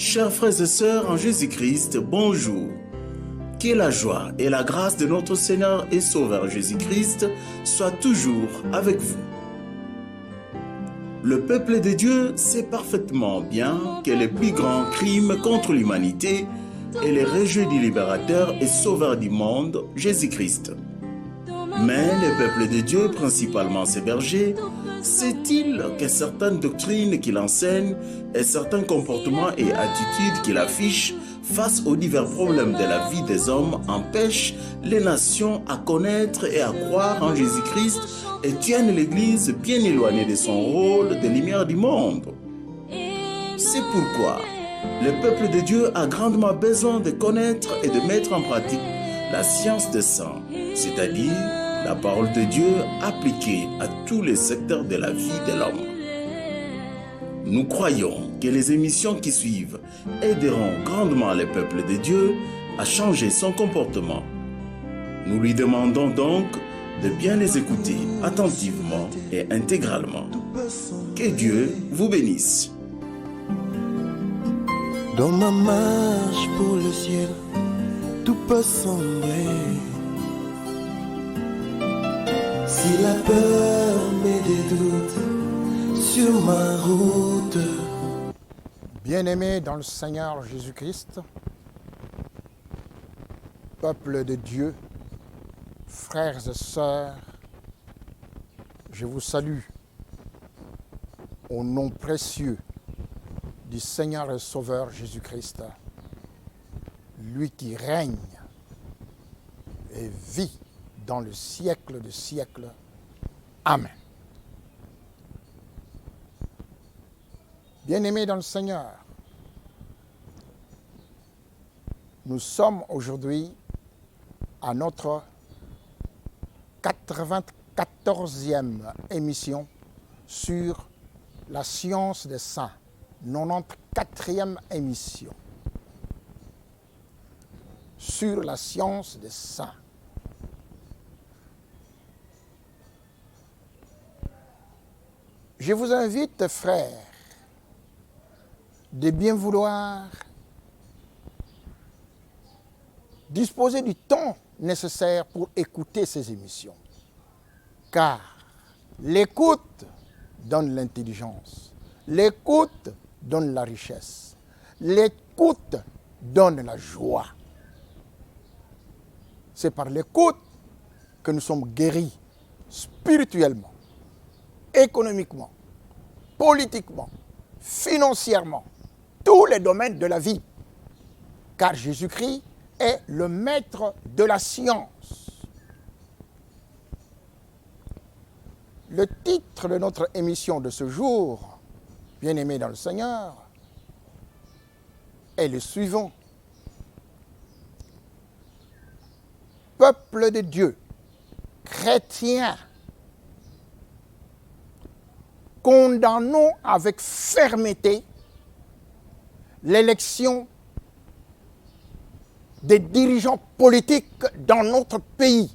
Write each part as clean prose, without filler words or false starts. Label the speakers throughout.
Speaker 1: Chers frères et sœurs en Jésus-Christ, bonjour. Que la joie et la grâce de notre Seigneur et Sauveur Jésus-Christ soient toujours avec vous. Le peuple de Dieu sait parfaitement bien que le plus grand crime contre l'humanité est le rejet du libérateur et sauveur du monde, Jésus-Christ. Mais le peuple de Dieu, principalement ses bergers, sait-il que certaines doctrines qu'il enseigne et certains comportements et attitudes qu'il affiche face aux divers problèmes de la vie des hommes empêchent les nations à connaître et à croire en Jésus-Christ et tiennent l'Église bien éloignée de son rôle de lumière du monde? C'est pourquoi le peuple de Dieu a grandement besoin de connaître et de mettre en pratique la science des saints, c'est-à-dire la parole de Dieu appliquée à tous les secteurs de la vie de l'homme. Nous croyons que les émissions qui suivent aideront grandement le peuple de Dieu à changer son comportement. Nous lui demandons donc de bien les écouter attentivement et intégralement. Que Dieu vous bénisse.
Speaker 2: Dans ma marche pour le ciel, tout peut sembler. Si la peur met des doutes sur ma route.
Speaker 3: Bien-aimés dans le Seigneur Jésus-Christ, peuple de Dieu, frères et sœurs, je vous salue au nom précieux du Seigneur et Sauveur Jésus-Christ, lui qui règne et vit dans le siècle des siècles. Amen. Bien-aimés dans le Seigneur, nous sommes aujourd'hui à notre 94e émission sur la science des saints, 94e émission sur la science des saints. Je vous invite, frères, de bien vouloir disposer du temps nécessaire pour écouter ces émissions. Car l'écoute donne l'intelligence, l'écoute donne la richesse, l'écoute donne la joie. C'est par l'écoute que nous sommes guéris spirituellement, économiquement, politiquement, financièrement, tous les domaines de la vie. Car Jésus-Christ est le maître de la science. Le titre de notre émission de ce jour, bien-aimés dans le Seigneur, est le suivant. Peuple de Dieu, chrétiens, condamnons avec fermeté l'élection des dirigeants politiques dans notre pays.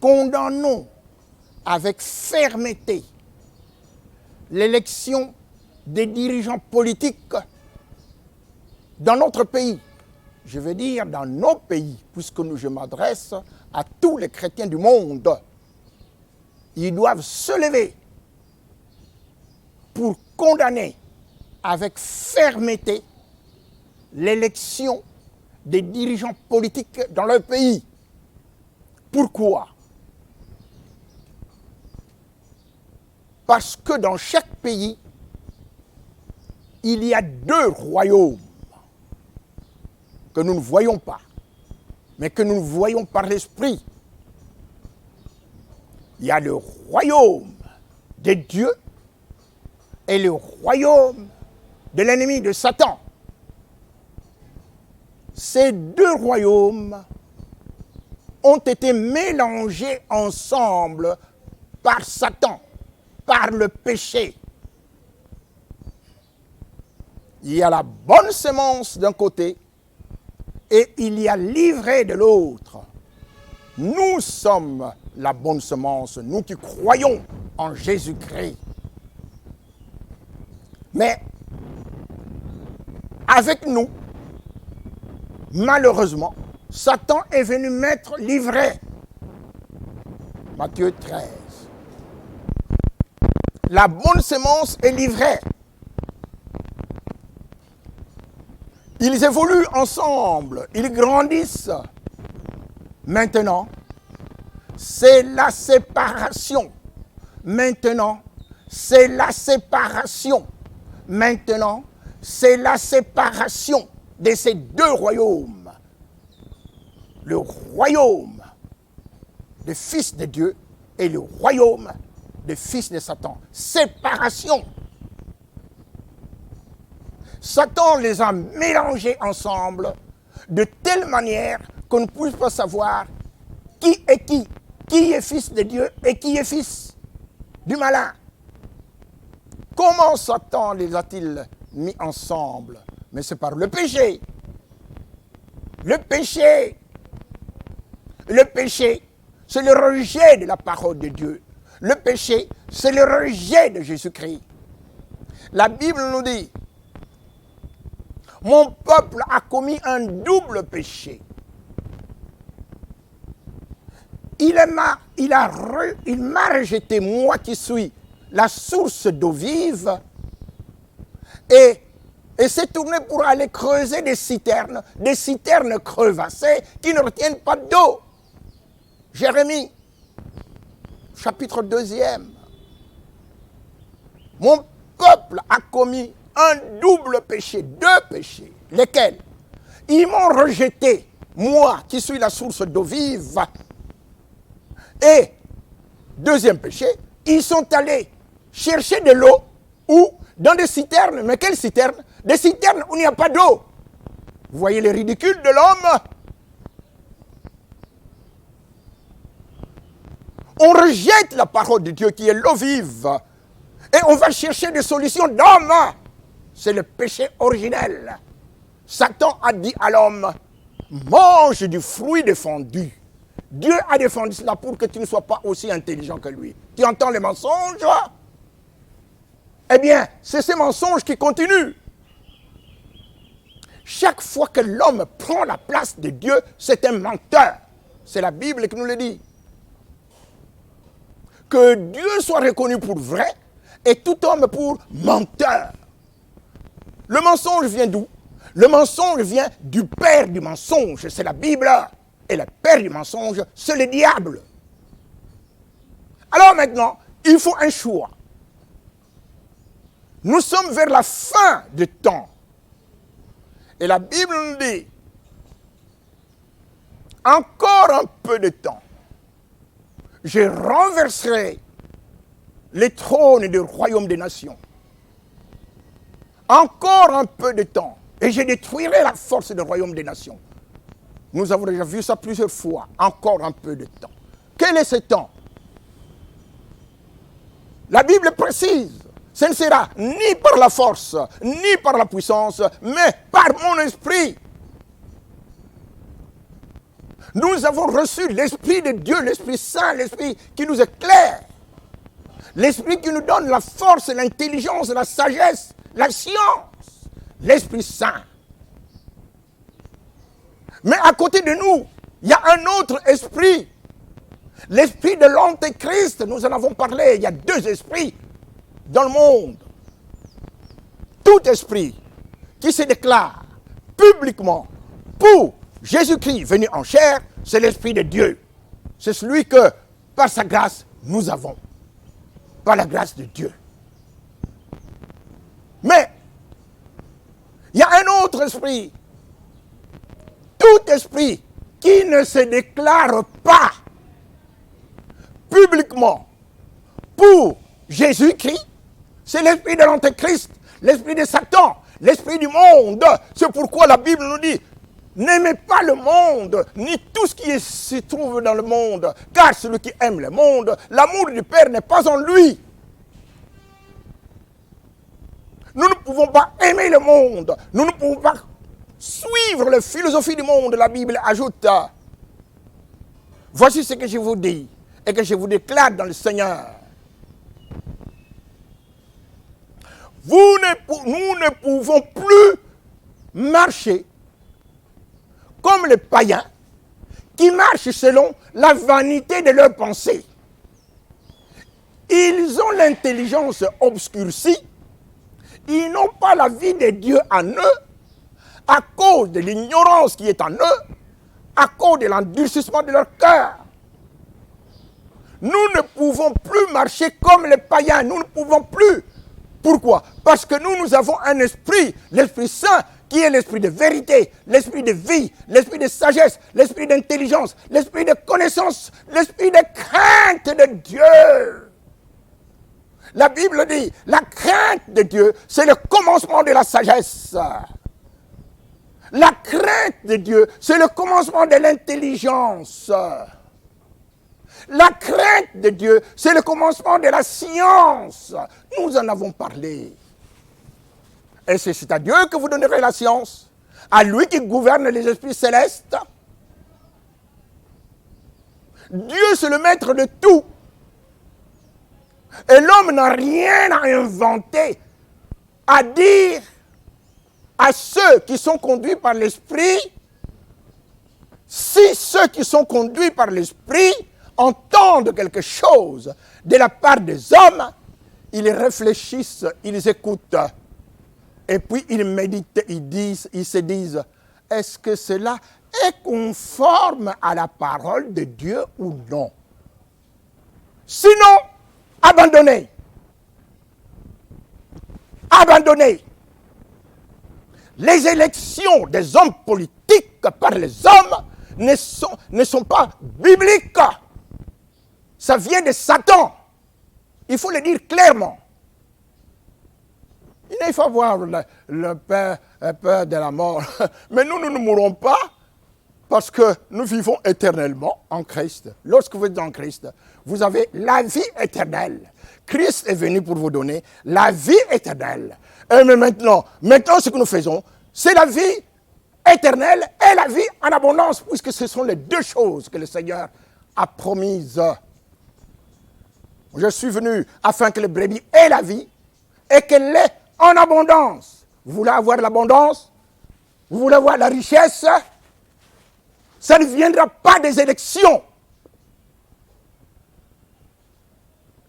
Speaker 3: Condamnons avec fermeté l'élection des dirigeants politiques dans notre pays. Je veux dire dans nos pays, puisque je m'adresse à tous les chrétiens du monde. Ils doivent se lever pour condamner avec fermeté l'élection des dirigeants politiques dans leur pays. Pourquoi? Parce que dans chaque pays, il y a deux royaumes que nous ne voyons pas, mais que nous voyons par l'Esprit. Il y a le royaume de Dieu et le royaume de l'ennemi de Satan. Ces deux royaumes ont été mélangés ensemble par Satan, par le péché. Il y a la bonne semence d'un côté et il y a l'ivraie de l'autre. Nous sommes la bonne semence, nous qui croyons en Jésus-Christ. Mais avec nous, malheureusement, Satan est venu mettre l'ivraie. Matthieu 13. La bonne semence est l'ivraie. Ils évoluent ensemble, ils grandissent. Maintenant, c'est la séparation. Maintenant, c'est la séparation. Maintenant, c'est la séparation de ces deux royaumes. Le royaume des fils de Dieu et le royaume des fils de Satan. Séparation. Satan les a mélangés ensemble de telle manière qu'on ne puisse pas savoir qui est fils de Dieu et qui est fils du malin. Comment Satan les a-t-il mis ensemble? Mais c'est par le péché. Le péché. Le péché, c'est le rejet de la parole de Dieu. Le péché, c'est le rejet de Jésus-Christ. La Bible nous dit, mon peuple a commis un double péché. Il m'a rejeté, moi qui suis la source d'eau vive, et s'est tourné pour aller creuser des citernes crevassées qui ne retiennent pas d'eau. Jérémie, chapitre 2. Mon peuple a commis un double péché, deux péchés. Lesquels? Ils m'ont rejeté, moi qui suis la source d'eau vive. Et, deuxième péché, ils sont allés chercher de l'eau où? Dans des citernes. Mais quelles citernes? Des citernes où il n'y a pas d'eau. Vous voyez le ridicule de l'homme? On rejette la parole de Dieu qui est l'eau vive. Et on va chercher des solutions d'homme. C'est le péché originel. Satan a dit à l'homme, mange du fruit défendu. Dieu a défendu cela pour que tu ne sois pas aussi intelligent que lui. Tu entends les mensonges? Eh bien, c'est ces mensonges qui continuent. Chaque fois que l'homme prend la place de Dieu, c'est un menteur. C'est la Bible qui nous le dit. Que Dieu soit reconnu pour vrai et tout homme pour menteur. Le mensonge vient d'où? Le mensonge vient du père du mensonge, c'est la Bible. Et le père du mensonge, c'est le diable. Alors maintenant, il faut un choix. Nous sommes vers la fin du temps. Et la Bible nous dit, encore un peu de temps, je renverserai les trônes du royaume des nations. Encore un peu de temps, et je détruirai la force du royaume des nations. Nous avons déjà vu ça plusieurs fois. Encore un peu de temps. Quel est ce temps? La Bible précise, ce ne sera ni par la force, ni par la puissance, mais par mon esprit. Nous avons reçu l'Esprit de Dieu, l'Esprit Saint, l'Esprit qui nous éclaire. L'Esprit qui nous donne la force, l'intelligence, la sagesse, la science. L'Esprit Saint. Mais à côté de nous, il y a un autre esprit. L'esprit de l'Antéchrist, nous en avons parlé. Il y a deux esprits dans le monde. Tout esprit qui se déclare publiquement pour Jésus-Christ venu en chair, c'est l'Esprit de Dieu. C'est celui que, par sa grâce, nous avons. Par la grâce de Dieu. Mais, il y a un autre esprit. Tout esprit qui ne se déclare pas publiquement pour Jésus-Christ, c'est l'esprit de l'Antéchrist, l'esprit de Satan, l'esprit du monde. C'est pourquoi la Bible nous dit, n'aimez pas le monde, ni tout ce qui se trouve dans le monde, car celui qui aime le monde, l'amour du Père n'est pas en lui. Nous ne pouvons pas aimer le monde, nous ne pouvons pas suivre la philosophie du monde. La Bible ajoute, voici ce que je vous dis et que je vous déclare dans le Seigneur. nous ne pouvons plus marcher comme les païens qui marchent selon la vanité de leurs pensées. Ils ont l'intelligence obscurcie, ils n'ont pas la vie de Dieu en eux, à cause de l'ignorance qui est en eux, à cause de l'endurcissement de leur cœur. Nous ne pouvons plus marcher comme les païens, nous ne pouvons plus. Pourquoi? Parce que nous avons un esprit, l'Esprit Saint, qui est l'esprit de vérité, l'esprit de vie, l'esprit de sagesse, l'esprit d'intelligence, l'esprit de connaissance, l'esprit de crainte de Dieu. La Bible dit, la crainte de Dieu, c'est le commencement de la sagesse. La crainte de Dieu, c'est le commencement de l'intelligence. La crainte de Dieu, c'est le commencement de la science. Nous en avons parlé. Et c'est à Dieu que vous donnerez la science, à lui qui gouverne les esprits célestes. Dieu, c'est le maître de tout. Et l'homme n'a rien à inventer, à dire à ceux qui sont conduits par l'esprit. Si ceux qui sont conduits par l'esprit entendent quelque chose de la part des hommes, ils réfléchissent, ils écoutent. Et puis ils méditent, ils se disent, est-ce que cela est conforme à la parole de Dieu ou non? Sinon, abandonnez. Abandonnez. Les élections des hommes politiques par les hommes ne sont pas bibliques. Ça vient de Satan. Il faut le dire clairement. Il faut avoir le peur de la mort. Mais nous ne mourrons pas parce que nous vivons éternellement en Christ. Lorsque vous êtes en Christ, vous avez la vie éternelle. Christ est venu pour vous donner la vie éternelle. Et mais maintenant, ce que nous faisons, c'est la vie éternelle et la vie en abondance, puisque ce sont les deux choses que le Seigneur a promises. Je suis venu afin que les brebis aient la vie et qu'elle l'ait en abondance. Vous voulez avoir l'abondance? Vous voulez avoir la richesse? Ça ne viendra pas des élections.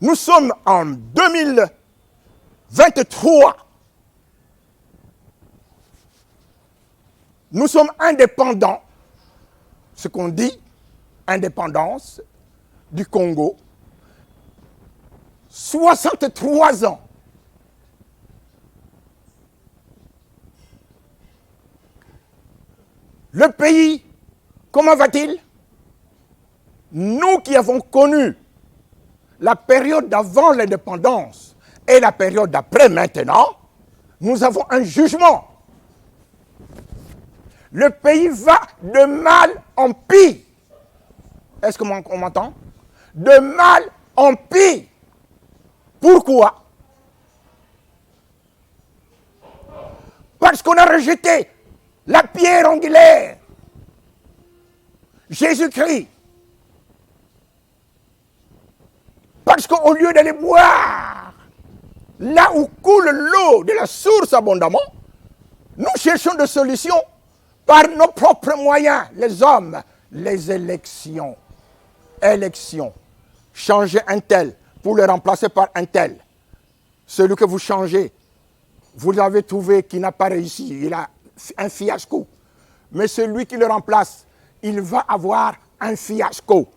Speaker 3: Nous sommes en 2023. Nous sommes indépendants. Ce qu'on dit, indépendance du Congo. 63 ans. Le pays, comment va-t-il? Nous qui avons connu la période d'avant l'indépendance et la période d'après maintenant, nous avons un jugement. Le pays va de mal en pire. Est-ce qu'on m'entend? De mal en pire. Pourquoi? Parce qu'on a rejeté la pierre angulaire, Jésus-Christ. Parce qu'au lieu d'aller boire là où coule l'eau de la source abondamment, nous cherchons des solutions par nos propres moyens, les hommes, les élections. Élections. Changer un tel pour le remplacer par un tel. Celui que vous changez, vous l'avez trouvé qui n'a pas réussi, il a un fiasco. Mais celui qui le remplace, il va avoir un fiasco.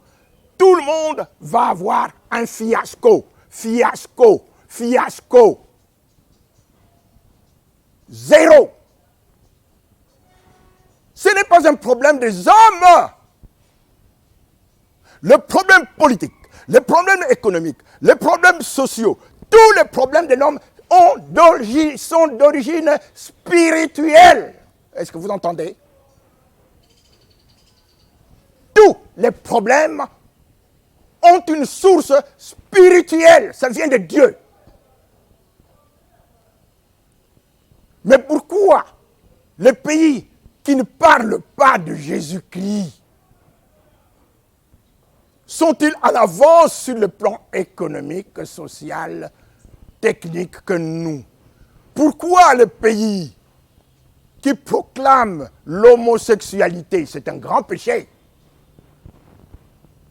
Speaker 3: Tout le monde va avoir un fiasco. Fiasco. Fiasco. Zéro. Ce n'est pas un problème des hommes. Le problème politique, les problèmes économiques, les problèmes sociaux, tous les problèmes de l'homme sont d'origine spirituelle. Est-ce que vous entendez? Tous les problèmes ont une source spirituelle. Ça vient de Dieu. Mais pourquoi les pays qui ne parlent pas de Jésus-Christ sont-ils en avance sur le plan économique, social, technique que nous? Pourquoi le pays qui proclame l'homosexualité, c'est un grand péché,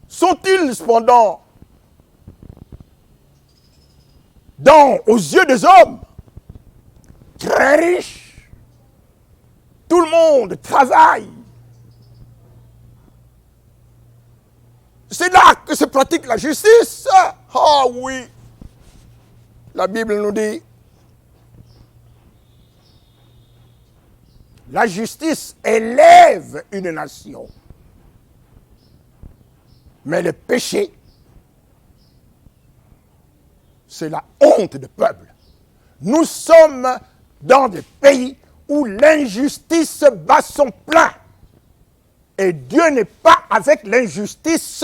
Speaker 3: sont-ils cependant, aux yeux des hommes, très riches? Tout le monde travaille. C'est là que se pratique la justice. Ah oui. La Bible nous dit, la justice élève une nation. Mais le péché, c'est la honte du peuple. Nous sommes dans des pays où l'injustice bat son plein. Et Dieu n'est pas avec l'injustice.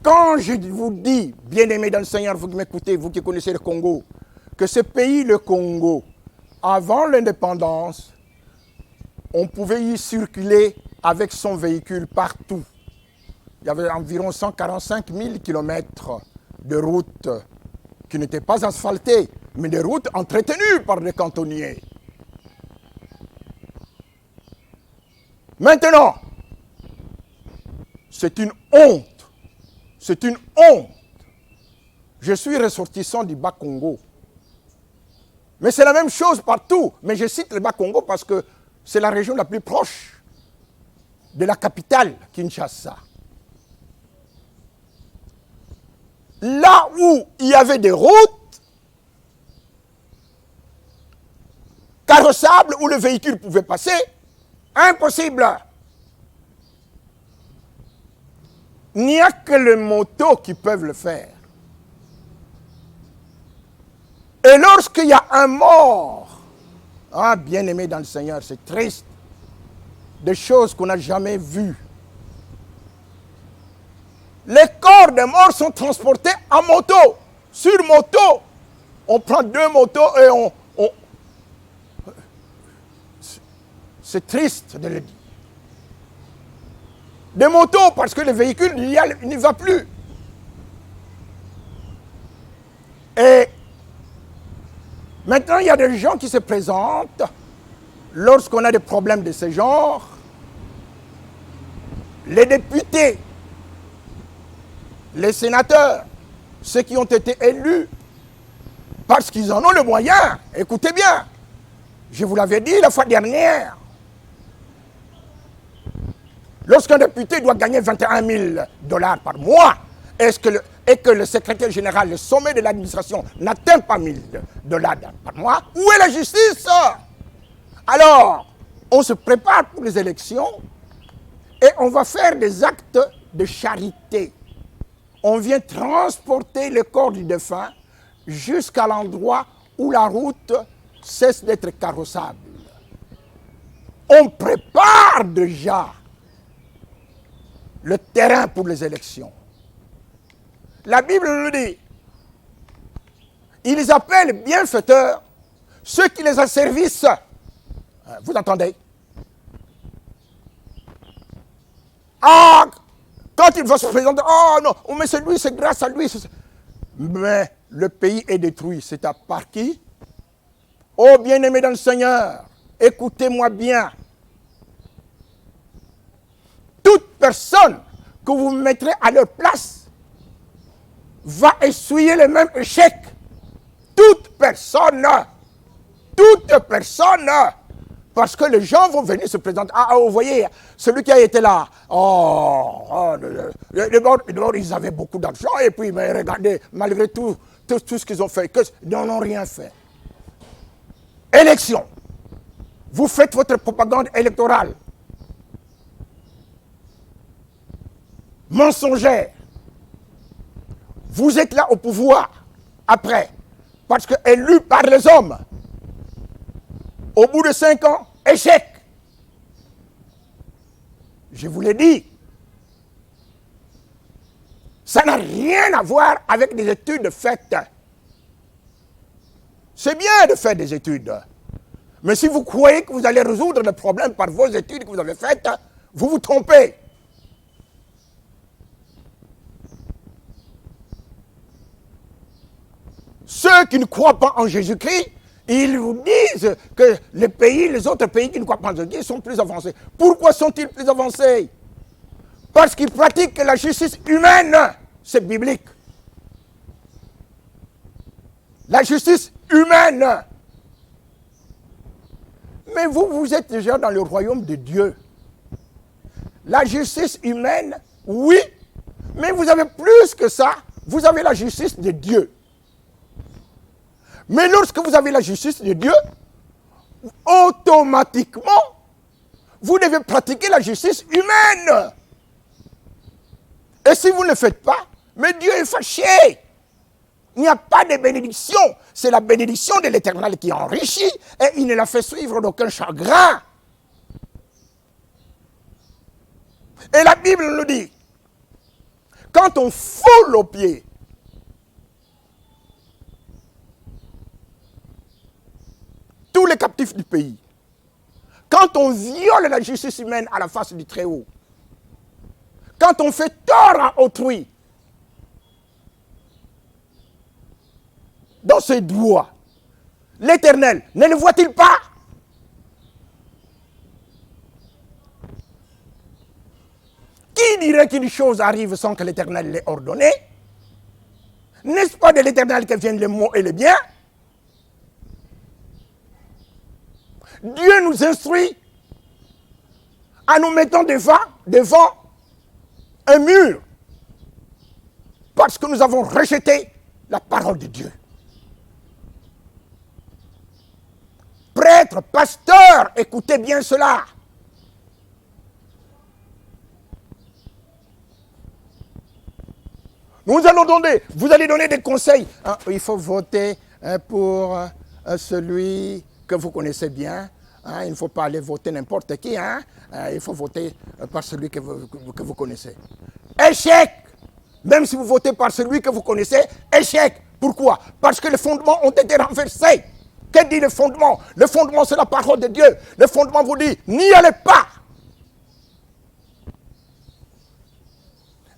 Speaker 3: Quand je vous dis, bien-aimés dans le Seigneur, vous qui m'écoutez, vous qui connaissez le Congo, que ce pays, le Congo, avant l'indépendance, on pouvait y circuler avec son véhicule partout. Il y avait environ 145 000 kilomètres de routes qui n'étaient pas asphaltées, mais des routes entretenues par des cantonniers. Maintenant, c'est une honte. C'est une honte. Je suis ressortissant du Bas-Congo. Mais c'est la même chose partout. Mais je cite le Bas-Congo parce que c'est la région la plus proche de la capitale, Kinshasa. Là où il y avait des routes carrossables où le véhicule pouvait passer, impossible. Il n'y a que les motos qui peuvent le faire. Et lorsqu'il y a un mort, bien-aimé dans le Seigneur, c'est triste, des choses qu'on n'a jamais vues. Les corps des morts sont transportés en moto, sur moto. On prend 2 motos et on... C'est triste de le dire. Des motos, parce que le véhicule n'y va plus. Et maintenant, il y a des gens qui se présentent lorsqu'on a des problèmes de ce genre. Les députés, les sénateurs, ceux qui ont été élus, parce qu'ils en ont le moyen. Écoutez bien, je vous l'avais dit la fois dernière. Lorsqu'un député doit gagner 21 000 $ par mois, et que le secrétaire général, le sommet de l'administration, n'atteint pas 1 000 $ par mois, où est la justice? Alors, on se prépare pour les élections et on va faire des actes de charité. On vient transporter le corps du défunt jusqu'à l'endroit où la route cesse d'être carrossable. On prépare déjà le terrain pour les élections. La Bible nous dit, ils appellent bienfaiteurs ceux qui les asservissent. Vous entendez? Quand il va se présenter, non, mais c'est lui, c'est grâce à lui. Mais le pays est détruit. C'est à part qui? Oh, bien-aimés dans le Seigneur, écoutez-moi bien. Toute personne que vous mettrez à leur place va essuyer le même échec. Toute personne. Parce que les gens vont venir se présenter. Vous voyez, celui qui a été là. D'abord, ils avaient beaucoup d'argent. Et puis, mais regardez, malgré tout ce qu'ils ont fait, ils n'ont rien fait. Élection. Vous faites votre propagande électorale. Mensongère. Vous êtes là au pouvoir après, parce que élu par les hommes. Au bout de 5 ans, échec. Je vous l'ai dit. Ça n'a rien à voir avec des études faites. C'est bien de faire des études. Mais si vous croyez que vous allez résoudre le problème par vos études que vous avez faites, vous vous trompez. ceux qui ne croient pas en Jésus-Christ, ils vous disent que les autres pays qui ne croient pas en Jésus-Christ sont plus avancés. Pourquoi sont-ils plus avancés? Parce qu'ils pratiquent la justice humaine. C'est biblique. La justice humaine. Mais vous, vous êtes déjà dans le royaume de Dieu. La justice humaine, oui, mais vous avez plus que ça. Vous avez la justice de Dieu. Mais lorsque vous avez la justice de Dieu, automatiquement, vous devez pratiquer la justice humaine. Et si vous ne le faites pas, mais Dieu est fâché. Il n'y a pas de bénédiction. C'est la bénédiction de l'Éternel qui enrichit et il ne la fait suivre d'aucun chagrin. Et la Bible nous dit, quand on foule aux pieds tous les captifs du pays, quand on viole la justice humaine à la face du Très-Haut, quand on fait tort à autrui, dans ses doigts, l'Éternel ne le voit-il pas? Qui dirait qu'une chose arrive sans que l'Éternel l'ait ordonné? N'est-ce pas de l'Éternel que viennent le mot et le bien? Dieu nous instruit en nous mettant devant un mur parce que nous avons rejeté la parole de Dieu. Prêtres, pasteurs, écoutez bien cela. Vous allez donner des conseils. Il faut voter pour celui que vous connaissez bien. Il ne faut pas aller voter n'importe qui. Il faut voter par celui que vous connaissez. Échec! Même si vous votez par celui que vous connaissez, échec. Pourquoi? Parce que les fondements ont été renversés. Qu'est-ce dit le fondement? Le fondement, c'est la parole de Dieu. Le fondement vous dit, n'y allez pas.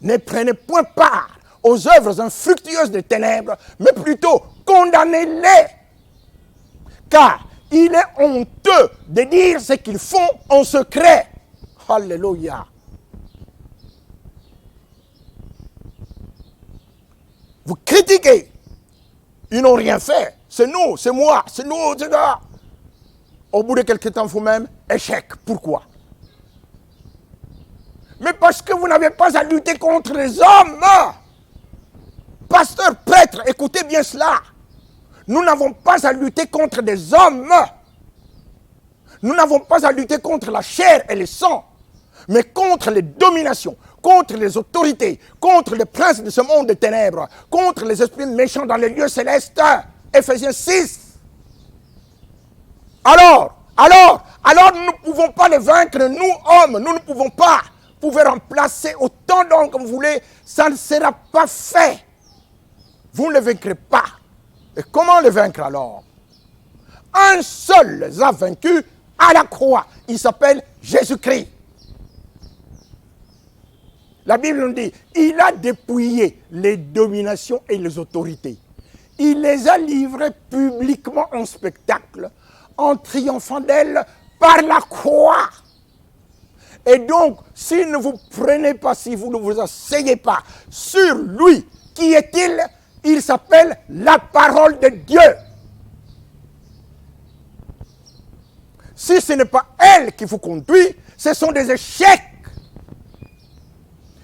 Speaker 3: Ne prenez point part aux œuvres infructueuses des ténèbres, mais plutôt condamnez-les. Car il est honteux de dire ce qu'ils font en secret. Alléluia. Vous critiquez. Ils n'ont rien fait. C'est nous, c'est moi, c'est nous, c'est là. Au bout de quelques temps, vous-même, échec. Pourquoi? Mais parce que vous n'avez pas à lutter contre les hommes. Pasteur, prêtre, écoutez bien cela. Nous n'avons pas à lutter contre des hommes. Nous n'avons pas à lutter contre la chair et le sang, mais contre les dominations, contre les autorités, contre les princes de ce monde de ténèbres, contre les esprits méchants dans les lieux célestes. Ephésiens 6. Alors, nous ne pouvons pas les vaincre, nous, hommes, nous ne pouvons pas. Vous pouvez remplacer autant d'hommes que vous voulez, ça ne sera pas fait. Vous ne les vaincrez pas. Et comment les vaincre alors? Un seul les a vaincus à la croix. Il s'appelle Jésus-Christ. La Bible nous dit, il a dépouillé les dominations et les autorités. Il les a livrées publiquement en spectacle, en triomphant d'elles par la croix. Et donc, si ne vous prenez pas, si vous ne vous asseyez pas sur lui, qui est-il? Il s'appelle la parole de Dieu. Si ce n'est pas elle qui vous conduit, ce sont des échecs.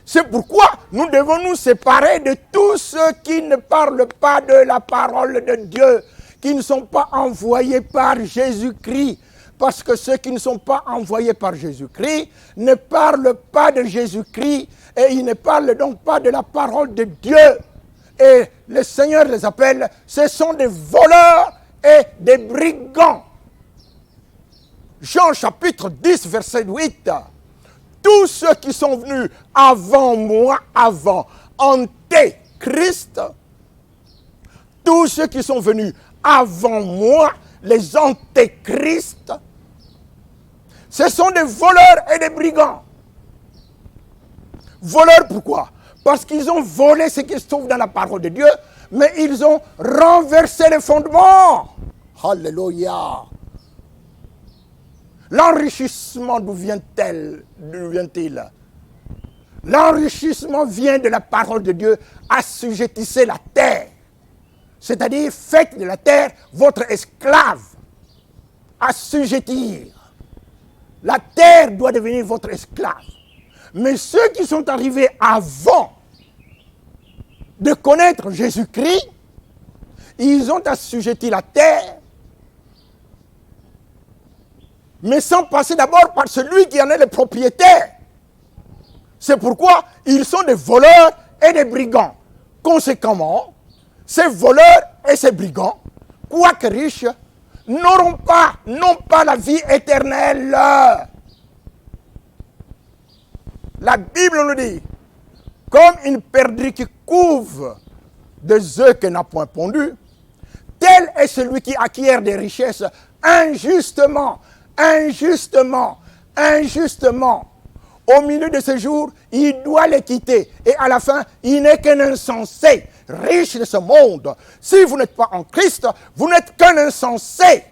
Speaker 3: C'est pourquoi nous devons nous séparer de tous ceux qui ne parlent pas de la parole de Dieu, qui ne sont pas envoyés par Jésus-Christ. Parce que ceux qui ne sont pas envoyés par Jésus-Christ ne parlent pas de Jésus-Christ et ils ne parlent donc pas de la parole de Dieu. Et le Seigneur les appelle, ce sont des voleurs et des brigands. Jean chapitre 10, verset 8. Tous ceux qui sont venus avant moi, avant Antéchrist, tous ceux qui sont venus avant moi, les antéchrists, ce sont des voleurs et des brigands. Voleurs pourquoi? Parce qu'ils ont volé ce qui se trouve dans la parole de Dieu, mais ils ont renversé les fondements. Alléluia. L'enrichissement, d'où vient-il? L'enrichissement vient de la parole de Dieu. Assujettissez la terre. C'est-à-dire, faites de la terre votre esclave. Assujettir. La terre doit devenir votre esclave. Mais ceux qui sont arrivés avant de connaître Jésus-Christ, ils ont assujetti la terre, mais sans passer d'abord par celui qui en est le propriétaire. C'est pourquoi ils sont des voleurs et des brigands. Conséquemment, ces voleurs et ces brigands, quoique riches, n'auront pas, non pas la vie éternelle. La Bible nous dit, comme une perdrix qui couve des œufs qu'elle n'a point pondus, tel est celui qui acquiert des richesses injustement. Au milieu de ce jour, il doit les quitter. Et à la fin, il n'est qu'un insensé, riche de ce monde. Si vous n'êtes pas en Christ, vous n'êtes qu'un insensé.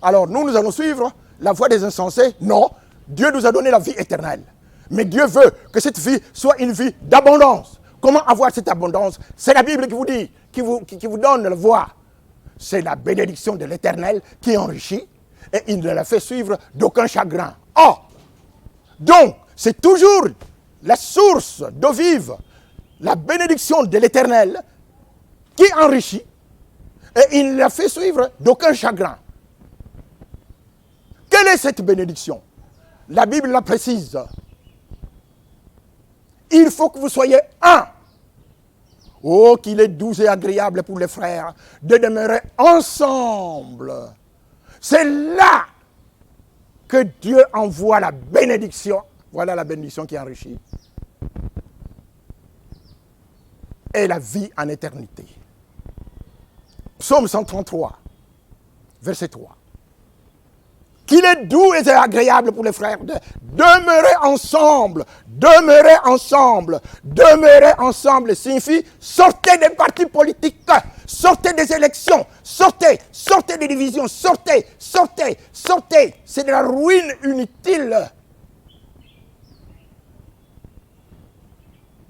Speaker 3: Alors nous allons suivre la voie des insensés? Non, Dieu nous a donné la vie éternelle. Mais Dieu veut que cette vie soit une vie d'abondance. Comment avoir cette abondance? C'est la Bible qui vous dit, qui vous donne la voie. C'est la bénédiction de l'Éternel qui enrichit et il ne la fait suivre d'aucun chagrin. Oh! Donc, c'est toujours la source d'eau vive, la bénédiction de l'Éternel qui enrichit et il ne la fait suivre d'aucun chagrin. Quelle est cette bénédiction? La Bible la précise. Il faut que vous soyez un. Oh, qu'il est doux et agréable pour les frères de demeurer ensemble. C'est là que Dieu envoie la bénédiction. Voilà la bénédiction qui enrichit. Et la vie en éternité. Psaume 133, verset 3. Qu'il est doux et agréable pour les frères de demeurer ensemble. Demeurer ensemble. Demeurer ensemble signifie sortez des partis politiques, sortez des élections, sortez des divisions, sortez. C'est de la ruine inutile.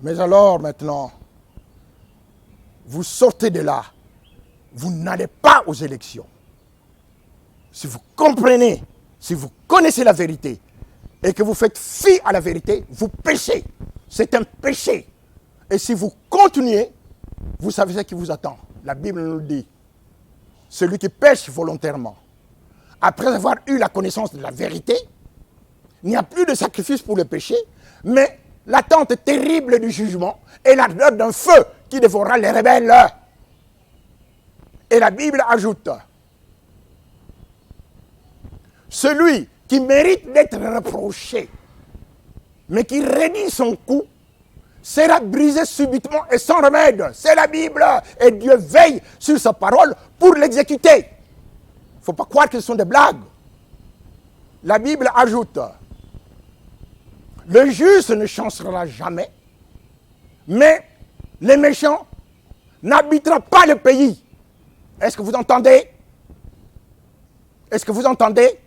Speaker 3: Mais alors maintenant, vous sortez de là, vous n'allez pas aux élections. Si vous comprenez, si vous connaissez la vérité et que vous faites fi à la vérité, vous péchez. C'est un péché. Et si vous continuez, vous savez ce qui vous attend. La Bible nous le dit. Celui qui pêche volontairement, après avoir eu la connaissance de la vérité, il n'y a plus de sacrifice pour le péché, mais l'attente terrible du jugement et l'ardeur d'un feu qui dévorera les rebelles. Et la Bible ajoute, celui qui mérite d'être reproché, mais qui raidit son cou, sera brisé subitement et sans remède. C'est la Bible. Et Dieu veille sur sa parole pour l'exécuter. Il ne faut pas croire que ce sont des blagues. La Bible ajoute, le juste ne chancellera jamais, mais les méchants n'habiteront pas le pays. Est-ce que vous entendez? Est-ce que vous entendez?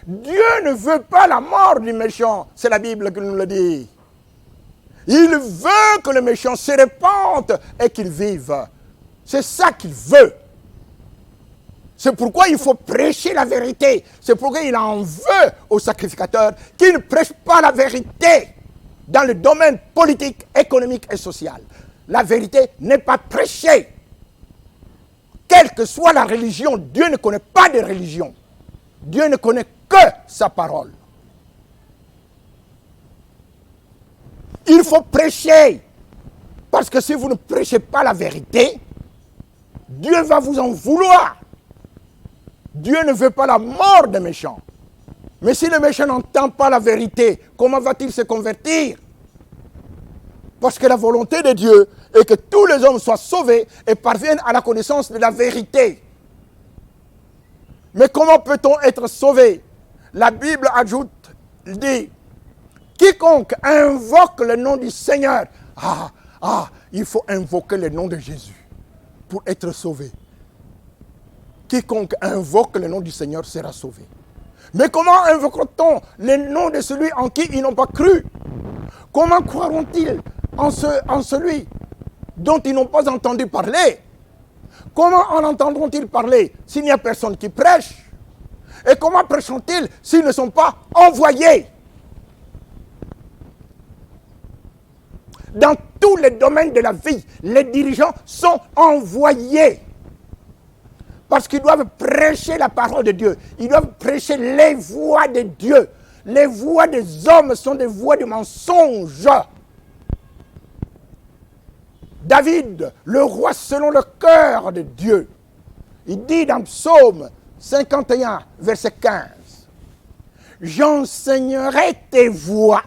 Speaker 3: Dieu ne veut pas la mort du méchant. C'est la Bible qui nous le dit. Il veut que le méchant se répande et qu'il vive. C'est ça qu'il veut. C'est pourquoi il faut prêcher la vérité. C'est pourquoi il en veut aux sacrificateurs qui ne prêchent pas la vérité dans le domaine politique, économique et social. La vérité n'est pas prêchée. Quelle que soit la religion, Dieu ne connaît pas de religion. Dieu ne connaît que sa parole. Il faut prêcher. Parce que si vous ne prêchez pas la vérité, Dieu va vous en vouloir. Dieu ne veut pas la mort des méchants. Mais si le méchant n'entend pas la vérité, comment va-t-il se convertir? Parce que la volonté de Dieu est que tous les hommes soient sauvés et parviennent à la connaissance de la vérité. Mais comment peut-on être sauvé? La Bible ajoute, dit, quiconque invoque le nom du Seigneur, Ah, il faut invoquer le nom de Jésus pour être sauvé. Quiconque invoque le nom du Seigneur sera sauvé. Mais comment invoquera-t-on le nom de celui en qui ils n'ont pas cru? Comment croiront-ils en celui dont ils n'ont pas entendu parler? Comment en entendront-ils parler s'il n'y a personne qui prêche? Et comment prêcheront-ils s'ils ne sont pas envoyés? Dans tous les domaines de la vie, les dirigeants sont envoyés. Parce qu'ils doivent prêcher la parole de Dieu. Ils doivent prêcher les voix de Dieu. Les voix des hommes sont des voix de mensonges. David, le roi selon le cœur de Dieu, il dit dans Psaume 51, verset 15, « J'enseignerai tes voies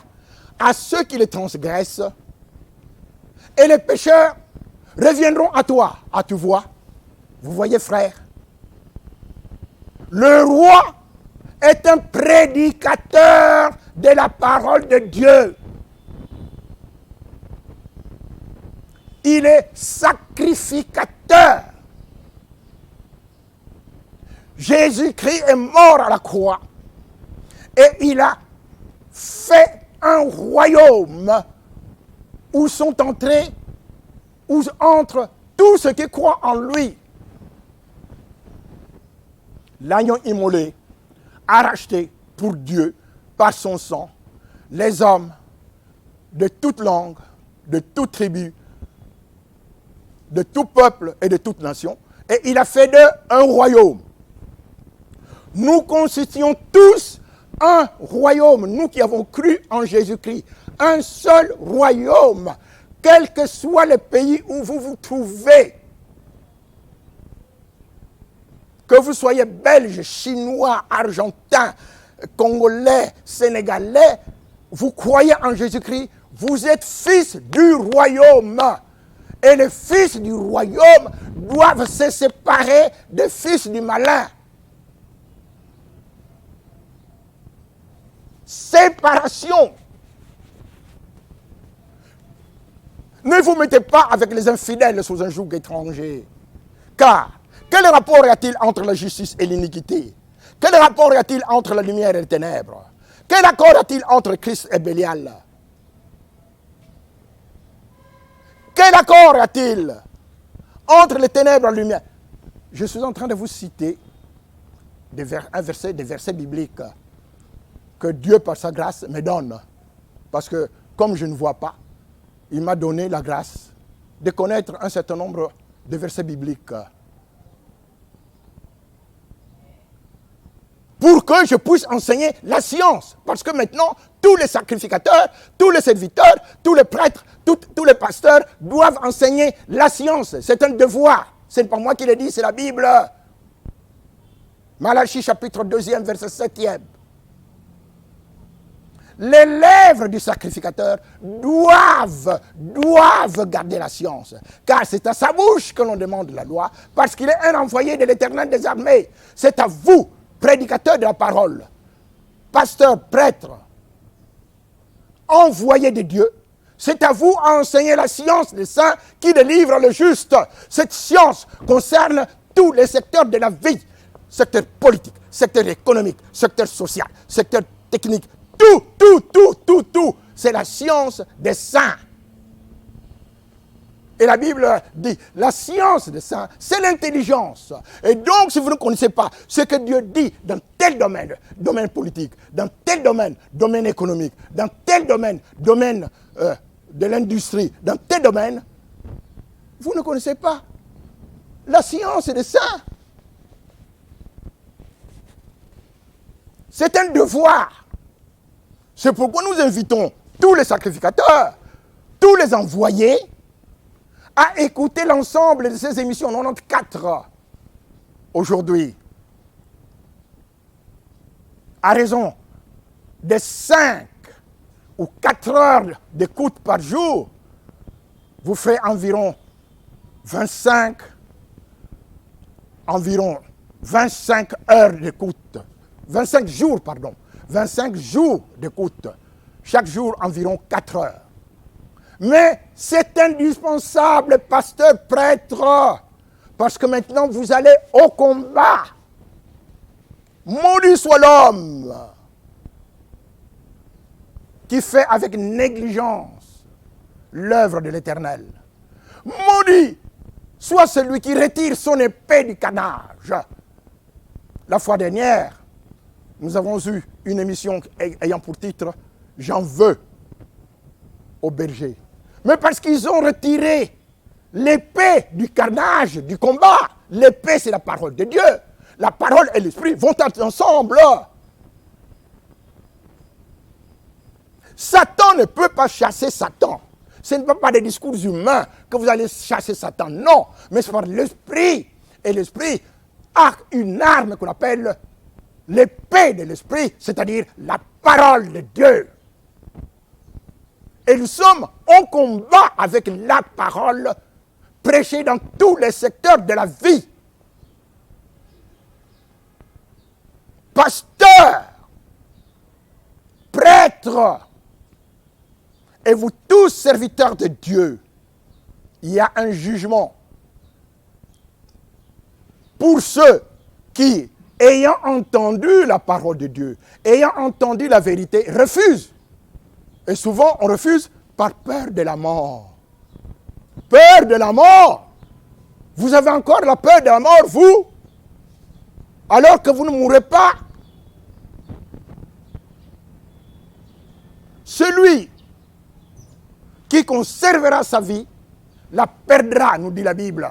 Speaker 3: à ceux qui les transgressent, et les pécheurs reviendront à toi. » Ah, tu vois, vous voyez frère, le roi est un prédicateur de la parole de Dieu. Il est sacrificateur. Jésus-Christ est mort à la croix et il a fait un royaume où sont entrés, où entrent tous ceux qui croient en lui. L'agneau immolé a racheté pour Dieu, par son sang, les hommes de toute langue, de toute tribu, de tout peuple et de toute nation. Et il a fait d'eux un royaume. Nous constituons tous un royaume, nous qui avons cru en Jésus-Christ. Un seul royaume, quel que soit le pays où vous vous trouvez. Que vous soyez belge, chinois, argentin, congolais, sénégalais, vous croyez en Jésus-Christ, vous êtes fils du royaume. Et les fils du royaume doivent se séparer des fils du malin. Séparation. Ne vous mettez pas avec les infidèles sous un joug étranger. Car, quel rapport y a-t-il entre la justice et l'iniquité? Quel rapport y a-t-il entre la lumière et les ténèbres? Quel accord y a-t-il entre Christ et Bélial? Quel accord y a-t-il entre les ténèbres et la lumière? Je suis en train de vous citer des versets bibliques que Dieu, par sa grâce, me donne. Parce que, comme je ne vois pas, il m'a donné la grâce de connaître un certain nombre de versets bibliques. Pour que je puisse enseigner la science. Parce que maintenant, tous les sacrificateurs, tous les serviteurs, tous les prêtres, tous les pasteurs doivent enseigner la science. C'est un devoir. Ce n'est pas moi qui le dis, c'est la Bible. Malachie chapitre 2, verset 7. Les lèvres du sacrificateur doivent garder la science. Car c'est à sa bouche que l'on demande la loi, parce qu'il est un envoyé de l'Éternel des armées. C'est à vous, prédicateurs de la parole, pasteurs, prêtres, envoyés de Dieu, c'est à vous à enseigner la science des saints qui délivre le juste. Cette science concerne tous les secteurs de la vie. Secteur politique, secteur économique, secteur social, secteur technique. Tout. C'est la science des saints. Et la Bible dit, la science des saints, c'est l'intelligence. Et donc, si vous ne connaissez pas ce que Dieu dit dans tel domaine, domaine politique, dans tel domaine, domaine économique, dans tel domaine, domaine de l'industrie, dans tel domaine, vous ne connaissez pas la science des saints. C'est un devoir. C'est pourquoi nous invitons tous les sacrificateurs, tous les envoyés, à écouter l'ensemble de ces émissions, 94 aujourd'hui, à raison de 5 ou 4 heures d'écoute par jour, vous ferez environ 25 heures d'écoute, 25 jours d'écoute, chaque jour environ 4 heures. Mais c'est indispensable, pasteur, prêtre, parce que maintenant vous allez au combat. Maudit soit l'homme qui fait avec négligence l'œuvre de l'Éternel. Maudit soit celui qui retire son épée du canage. La fois dernière, nous avons eu une émission ayant pour titre « J'en veux aux bergers ». Mais parce qu'ils ont retiré l'épée du carnage, du combat. L'épée, c'est la parole de Dieu. La parole et l'esprit vont ensemble. Satan ne peut pas chasser Satan. Ce n'est pas des discours humains que vous allez chasser Satan. Non, mais c'est par l'esprit. Et l'esprit a une arme qu'on appelle l'épée de l'esprit, c'est-à-dire la parole de Dieu. Et nous sommes en combat avec la parole prêchée dans tous les secteurs de la vie. Pasteur, prêtre, et vous tous serviteurs de Dieu, il y a un jugement pour ceux qui, ayant entendu la parole de Dieu, ayant entendu la vérité, refusent. Et souvent, on refuse par peur de la mort. Peur de la mort. Vous avez encore la peur de la mort, vous? Alors que vous ne mourrez pas. Celui qui conservera sa vie, la perdra, nous dit la Bible.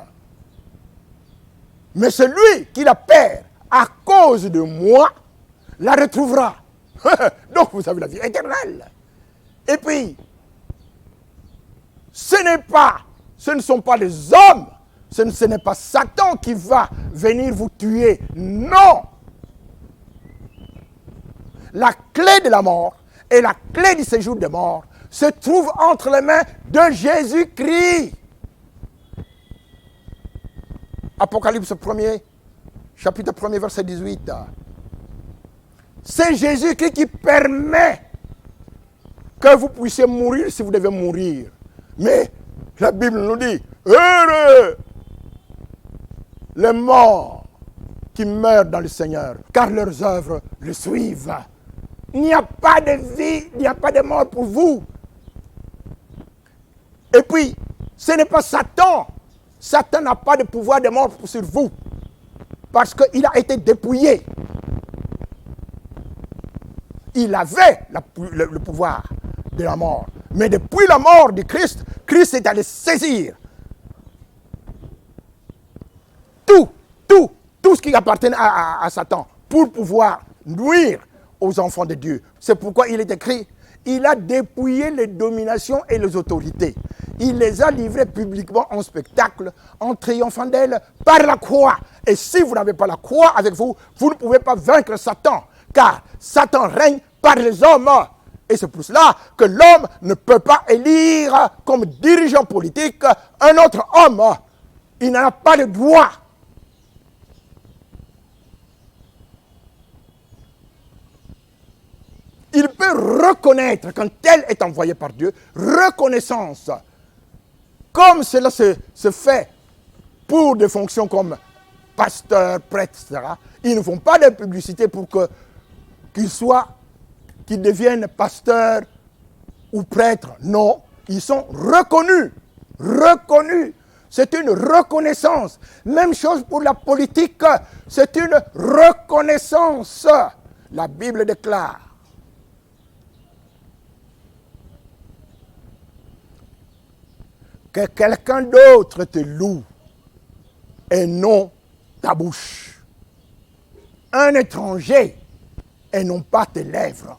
Speaker 3: Mais celui qui la perd à cause de moi, la retrouvera. Donc vous avez la vie éternelle. Et puis, ce ne sont pas les hommes, ce n'est pas Satan qui va venir vous tuer. Non. La clé de la mort et la clé du séjour de mort se trouve entre les mains de Jésus-Christ. Apocalypse 1er, chapitre 1er, verset 18. C'est Jésus-Christ qui permet que vous puissiez mourir si vous devez mourir. Mais la Bible nous dit, heureux les morts qui meurent dans le Seigneur, car leurs œuvres le suivent. Il n'y a pas de vie, il n'y a pas de mort pour vous. Et puis, ce n'est pas Satan. Satan n'a pas de pouvoir de mort sur vous. Parce qu'il a été dépouillé. Il avait le pouvoir de la mort. Mais depuis la mort de Christ, Christ est allé saisir tout ce qui appartenait à Satan pour pouvoir nuire aux enfants de Dieu. C'est pourquoi il est écrit, il a dépouillé les dominations et les autorités. Il les a livrées publiquement en spectacle, en triomphant d'elles par la croix. Et si vous n'avez pas la croix avec vous, vous ne pouvez pas vaincre Satan. Car Satan règne par les hommes. Et c'est pour cela que l'homme ne peut pas élire comme dirigeant politique un autre homme. Il n'en a pas le droit. Il peut reconnaître quand tel est envoyé par Dieu, reconnaissance. Comme cela se fait pour des fonctions comme pasteur, prêtre, etc. Ils ne font pas de publicité pour qu'ils deviennent pasteurs ou prêtres. Non, ils sont reconnus. Reconnus. C'est une reconnaissance. Même chose pour la politique. C'est une reconnaissance. La Bible déclare que quelqu'un d'autre te loue et non ta bouche. Un étranger et non pas tes lèvres.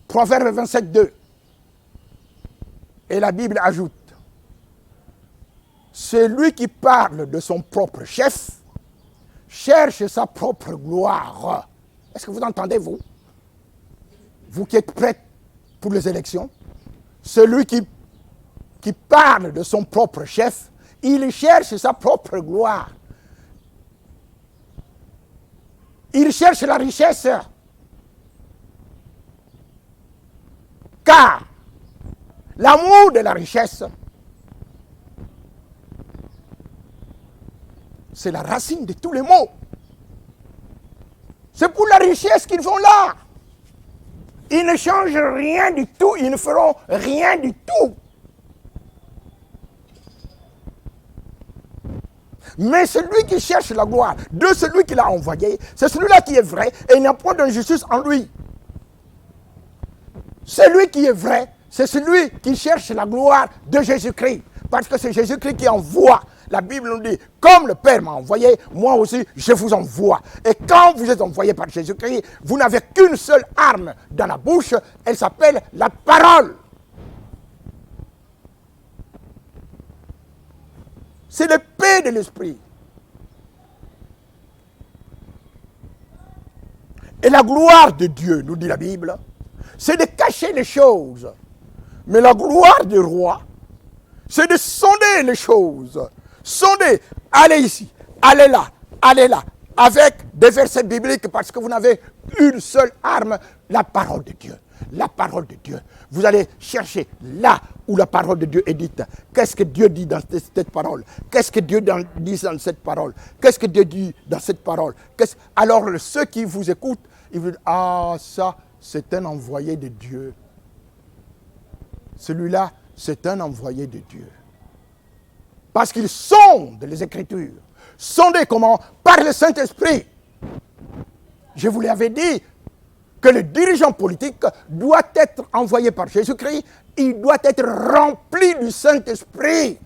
Speaker 3: Proverbe 27, 2. Et la Bible ajoute, celui qui parle de son propre chef cherche sa propre gloire. Est-ce que vous entendez, vous? Vous qui êtes prêts pour les élections? Celui qui parle de son propre chef, il cherche sa propre gloire. Il cherche la richesse. Car L'amour de la richesse, c'est la racine de tous les maux. C'est pour la richesse qu'ils vont là. Ils ne changent rien du tout, ils ne feront rien du tout. Mais celui qui cherche la gloire de celui qui l'a envoyé, c'est celui-là qui est vrai et il n'y a point d'injustice en lui. Celui qui est vrai, c'est celui qui cherche la gloire de Jésus-Christ. Parce que c'est Jésus-Christ qui envoie. La Bible nous dit, comme le Père m'a envoyé, moi aussi je vous envoie. Et quand vous êtes envoyé par Jésus-Christ, vous n'avez qu'une seule arme dans la bouche, elle s'appelle la parole. C'est l'épée de l'esprit. Et la gloire de Dieu, nous dit la Bible, c'est de cacher les choses. Mais la gloire du roi, c'est de sonder les choses. Sonder, allez ici, allez là, avec des versets bibliques, parce que vous n'avez une seule arme, la parole de Dieu. La parole de Dieu. Vous allez chercher là où la parole de Dieu est dite. Qu'est-ce que Dieu dit dans cette parole? Qu'est-ce que Dieu dit dans cette parole? Qu'est-ce que Dieu dit dans cette parole? Alors ceux qui vous écoutent, ils vous disent, ah ça, c'est un envoyé de Dieu. Celui-là, c'est un envoyé de Dieu. Parce qu'ils sondent les Écritures. Sondez comment? Par le Saint-Esprit. Je vous l'avais dit que le dirigeant politique doit être envoyé par Jésus-Christ. Il doit être rempli du Saint-Esprit.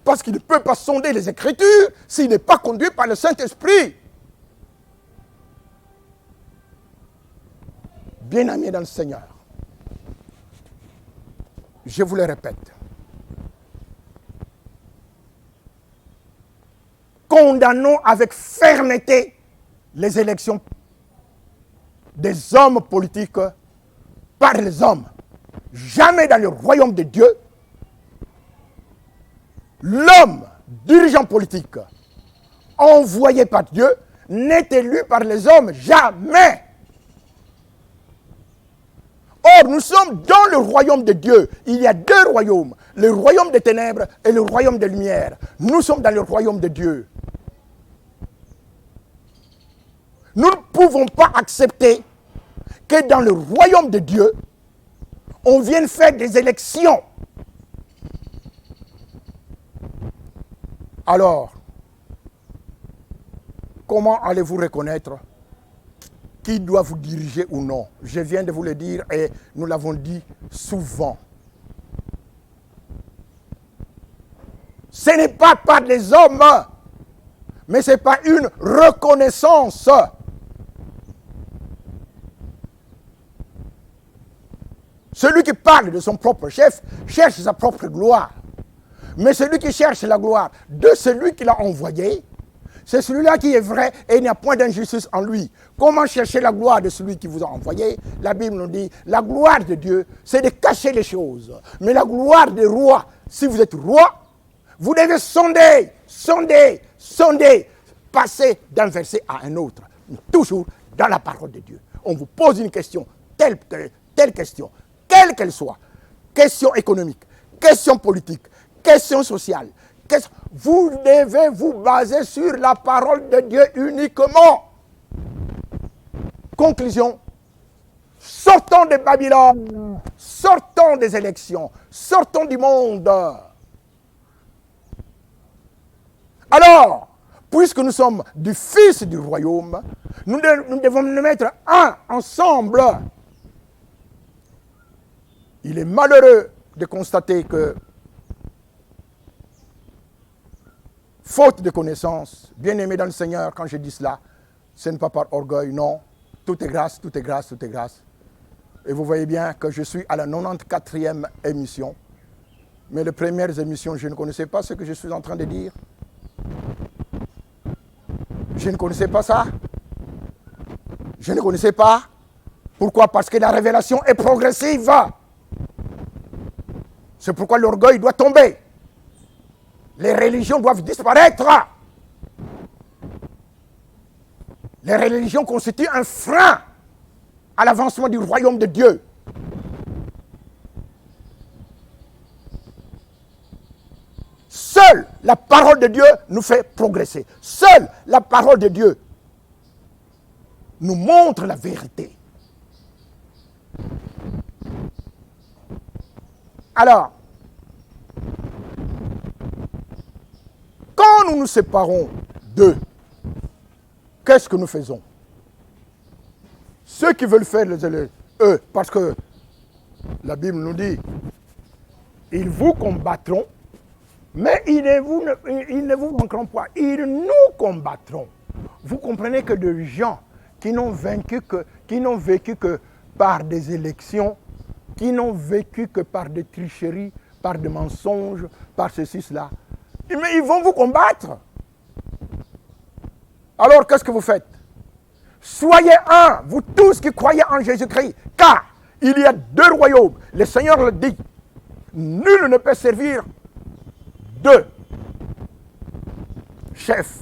Speaker 3: Parce qu'il ne peut pas sonder les Écritures s'il n'est pas conduit par le Saint-Esprit. Bien-aimés dans le Seigneur, je vous le répète, condamnons avec fermeté les élections des hommes politiques par les hommes. Jamais dans le royaume de Dieu, l'homme dirigeant politique envoyé par Dieu n'est élu par les hommes. Jamais. Or, nous sommes dans le royaume de Dieu. Il y a deux royaumes, le royaume des ténèbres et le royaume des lumières. Nous sommes dans le royaume de Dieu. Nous ne pouvons pas accepter que dans le royaume de Dieu, on vienne faire des élections. Alors, comment allez-vous reconnaître qui doit vous diriger ou non? Je viens de vous le dire et nous l'avons dit souvent. Ce n'est pas par les hommes, mais c'est par une reconnaissance. Celui qui parle de son propre chef cherche sa propre gloire. Mais celui qui cherche la gloire de celui qui l'a envoyé, c'est celui-là qui est vrai et il n'y a point d'injustice en lui. Comment chercher la gloire de celui qui vous a envoyé? La Bible nous dit, la gloire de Dieu, c'est de cacher les choses. Mais la gloire des rois, si vous êtes roi, vous devez sonder, passer d'un verset à un autre. Toujours dans la parole de Dieu. On vous pose une question, telle question, quelle qu'elle soit. Question économique, question politique, question sociale. Vous devez vous baser sur la parole de Dieu uniquement. Conclusion. Sortons de Babylone. Sortons des élections. Sortons du monde. Alors, puisque nous sommes du Fils du royaume, nous devons nous mettre ensemble. Il est malheureux de constater que faute de connaissance, bien-aimé dans le Seigneur, quand je dis cela, ce n'est pas par orgueil, non. Tout est grâce, tout est grâce, tout est grâce. Et vous voyez bien que je suis à la 94e émission. Mais les premières émissions, je ne connaissais pas ce que je suis en train de dire. Je ne connaissais pas ça. Je ne connaissais pas. Pourquoi? Parce que la révélation est progressive. C'est pourquoi l'orgueil doit tomber. Les religions doivent disparaître. Les religions constituent un frein à l'avancement du royaume de Dieu. Seule la parole de Dieu nous fait progresser. Seule la parole de Dieu nous montre la vérité. Alors, quand nous nous séparons d'eux, qu'est-ce que nous faisons? Ceux qui veulent faire eux, parce que la Bible nous dit, ils vous combattront, mais ils ne vous manqueront pas, ils nous combattront. Vous comprenez que des gens qui n'ont vécu que par des élections, qui n'ont vécu que par des tricheries, par des mensonges, par ceci, cela, mais ils vont vous combattre. Alors qu'est-ce que vous faites? Soyez un, vous tous qui croyez en Jésus-Christ, car il y a deux royaumes. Le Seigneur le dit, nul ne peut servir deux chefs.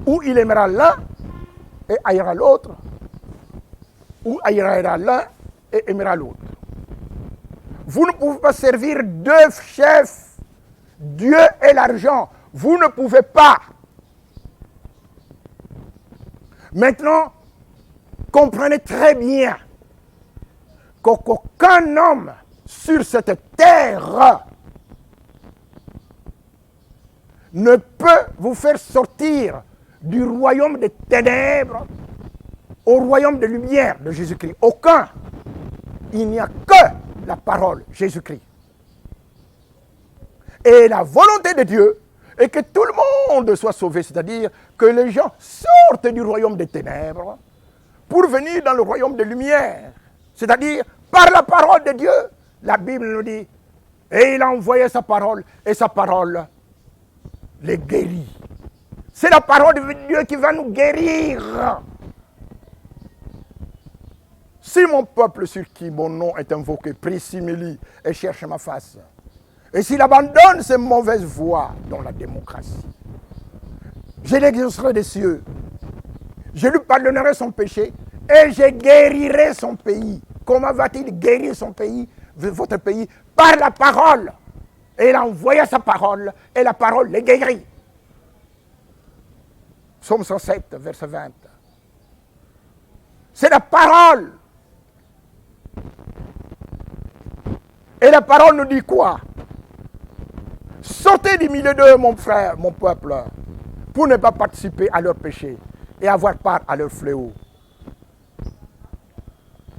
Speaker 3: Ou il aimera l'un et haïra l'autre, ou haïra l'un et aimera l'autre. Vous ne pouvez pas servir deux chefs, Dieu et l'argent. Vous ne pouvez pas. Maintenant, comprenez très bien qu'aucun homme sur cette terre ne peut vous faire sortir du royaume des ténèbres au royaume de lumière de Jésus-Christ. Aucun. Il n'y a que la parole Jésus-Christ. Et la volonté de Dieu est que tout le monde soit sauvé, c'est-à-dire que les gens sortent du royaume des ténèbres pour venir dans le royaume de lumière. C'est-à-dire par la parole de Dieu. La Bible nous dit, et il a envoyé sa parole, et sa parole les guérit. C'est la parole de Dieu qui va nous guérir. Si mon peuple sur qui mon nom est invoqué prie, s'humilie et cherche ma face, et s'il abandonne ses mauvaises voies dans la démocratie, je l'exaucerai des cieux, je lui pardonnerai son péché et je guérirai son pays. Comment va-t-il guérir son pays, votre pays? Par la parole. Et il a envoyé sa parole et la parole les guérit. Psaume 107, verset 20. C'est la parole. Et la parole nous dit quoi? Sortez du milieu d'eux, mon frère, mon peuple, pour ne pas participer à leurs péchés et avoir part à leurs fléaux.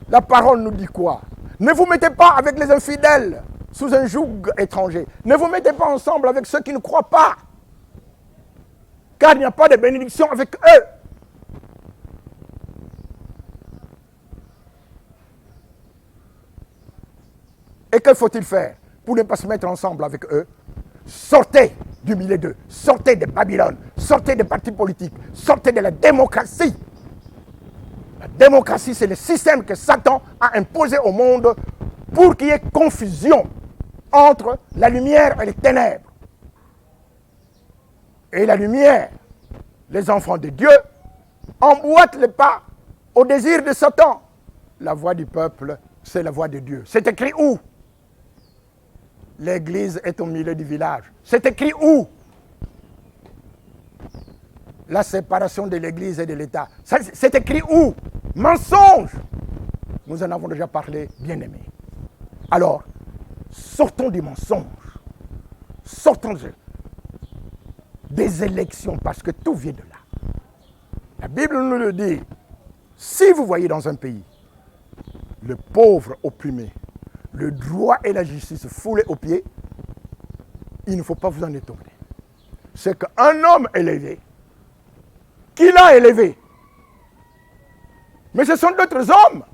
Speaker 3: La parole nous dit quoi? Ne vous mettez pas avec les infidèles sous un joug étranger. Ne vous mettez pas ensemble avec ceux qui ne croient pas. Car il n'y a pas de bénédiction avec eux. Et que faut-il faire pour ne pas se mettre ensemble avec eux? Sortez du milieu d'eux, sortez de Babylone, sortez des partis politiques, sortez de la démocratie. La démocratie, c'est le système que Satan a imposé au monde pour qu'il y ait confusion entre la lumière et les ténèbres. Et la lumière, les enfants de Dieu, emboîtent le pas au désir de Satan. La voix du peuple, c'est la voix de Dieu. C'est écrit où? L'église est au milieu du village. C'est écrit où? La séparation de l'église et de l'État. C'est écrit où? Mensonge. Nous en avons déjà parlé, bien-aimés. Alors, sortons du mensonge. Sortons des élections, parce que tout vient de là. La Bible nous le dit. Si vous voyez dans un pays le pauvre opprimé, le droit et la justice foulés aux pieds, il ne faut pas vous en étonner. C'est qu'un homme élevé, qui l'a élevé, mais ce sont d'autres hommes.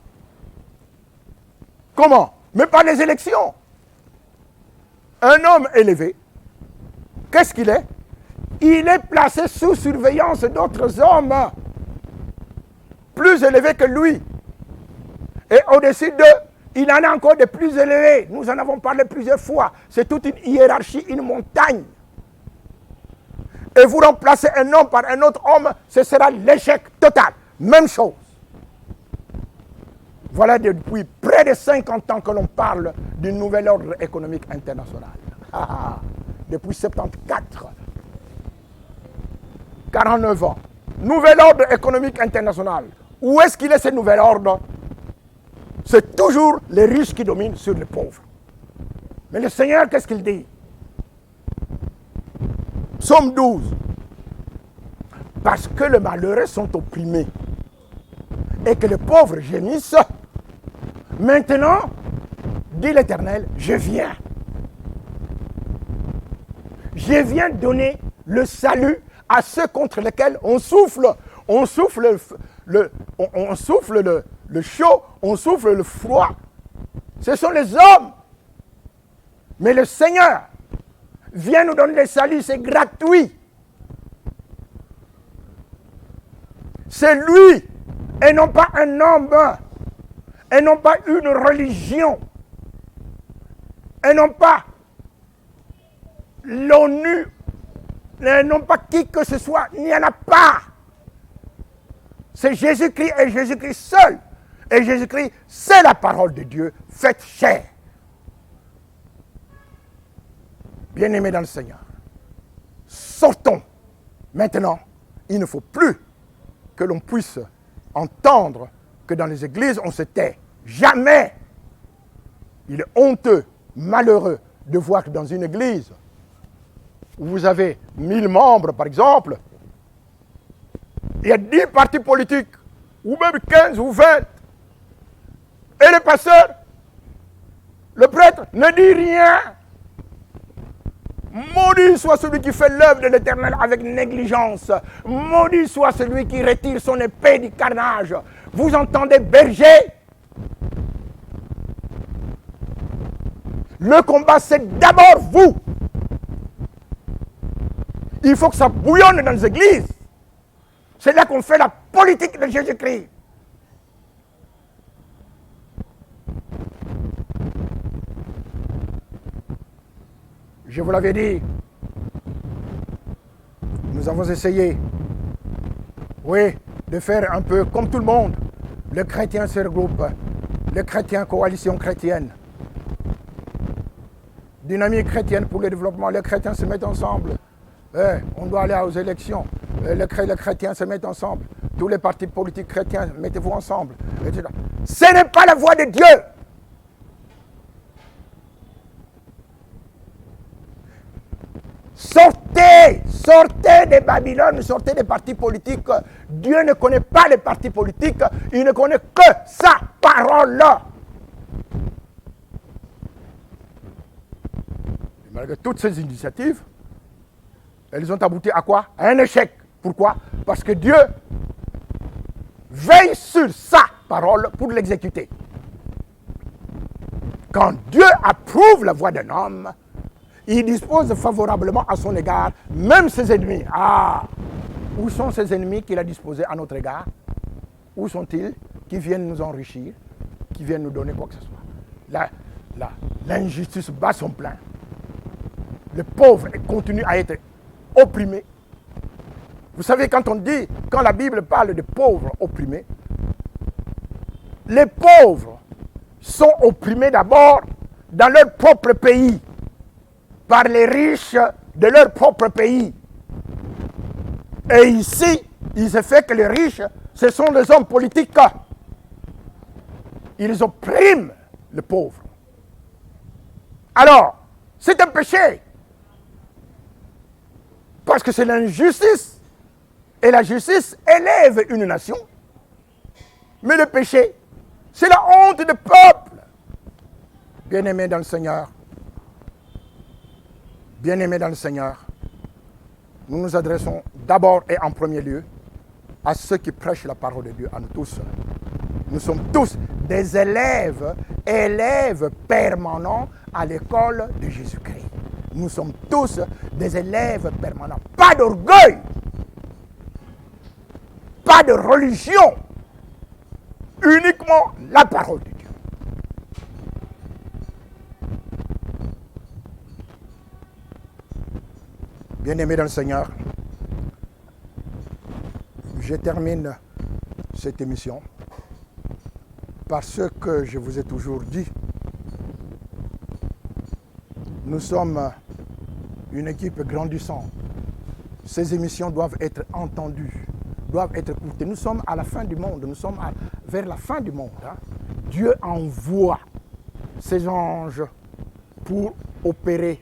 Speaker 3: Comment? Mais par les élections. Un homme élevé, qu'est-ce qu'il est? Il est placé sous surveillance d'autres hommes plus élevés que lui. Et au-dessus d'eux, il en a encore de plus élevés. Nous en avons parlé plusieurs fois. C'est toute une hiérarchie, une montagne. Et vous remplacez un homme par un autre homme, ce sera l'échec total. Même chose. Voilà depuis près de 50 ans que l'on parle du nouvel ordre économique international. Depuis 74. 49 ans. Nouvel ordre économique international. Où est-ce qu'il est ce nouvel ordre? C'est toujours les riches qui dominent sur les pauvres. Mais le Seigneur, qu'est-ce qu'il dit? Psaume 12. Parce que les malheureux sont opprimés et que les pauvres gémissent, maintenant, dit l'Éternel, je viens. Je viens donner le salut à ceux contre lesquels on souffle. On souffle le chaud, on souffle le froid. Ce sont les hommes. Mais le Seigneur vient nous donner le salut, c'est gratuit. C'est lui, et non pas un homme, et non pas une religion, et non pas l'ONU, et non pas qui que ce soit, il n'y en a pas. C'est Jésus-Christ et Jésus-Christ seul. Et Jésus-Christ, c'est la parole de Dieu faite chair. Bien-aimés dans le Seigneur, sortons. Maintenant, il ne faut plus que l'on puisse entendre que dans les églises, on se tait. Jamais. Il est honteux, malheureux de voir que dans une église où vous avez 1000 membres, par exemple, il y a 10 partis politiques, ou même 15 ou 20. Et le pasteur, le prêtre, ne dit rien. Maudit soit celui qui fait l'œuvre de l'Éternel avec négligence. Maudit soit celui qui retire son épée du carnage. Vous entendez, berger? Le combat, c'est d'abord vous. Il faut que ça bouillonne dans les églises. C'est là qu'on fait la politique de Jésus-Christ. Je vous l'avais dit, nous avons essayé, oui, de faire un peu comme tout le monde. Les chrétiens se regroupent, les chrétiens, coalition chrétienne, dynamique chrétienne pour le développement, les chrétiens se mettent ensemble. On doit aller aux élections, les chrétiens se mettent ensemble, tous les partis politiques chrétiens, mettez-vous ensemble, etc. Ce n'est pas la voie de Dieu. Sortez, sortez de Babylone, sortez des partis politiques. Dieu ne connaît pas les partis politiques, il ne connaît que sa parole. Et malgré toutes ces initiatives, elles ont abouti à quoi? À un échec. Pourquoi? Parce que Dieu veille sur sa parole pour l'exécuter. Quand Dieu approuve la voix d'un homme, il dispose favorablement à son égard, même ses ennemis. Ah! Où sont ces ennemis qu'il a disposés à notre égard? Où sont-ils? Qui viennent nous enrichir, qui viennent nous donner quoi que ce soit. L'injustice bat son plein. Le pauvre continue à être opprimé. Vous savez, quand la Bible parle de pauvres opprimés, les pauvres sont opprimés d'abord dans leur propre pays, par les riches de leur propre pays. Et ici, il se fait que les riches, ce sont les hommes politiques. Ils oppriment le pauvre. Alors, c'est un péché. Parce que c'est l'injustice. Et la justice élève une nation. Mais le péché, c'est la honte du peuple. Bien-aimés dans le Seigneur, bien-aimés dans le Seigneur, nous nous adressons d'abord et en premier lieu à ceux qui prêchent la parole de Dieu, à nous tous. Nous sommes tous des élèves permanents à l'école de Jésus-Christ. Nous sommes tous des élèves permanents. Pas d'orgueil, pas de religion, uniquement la parole de Dieu. Bien-aimés dans le Seigneur, je termine cette émission par ce que je vous ai toujours dit. Nous sommes une équipe grandissante. Ces émissions doivent être entendues, doivent être écoutées. Nous sommes à la fin du monde, nous sommes vers la fin du monde. Dieu envoie ses anges pour opérer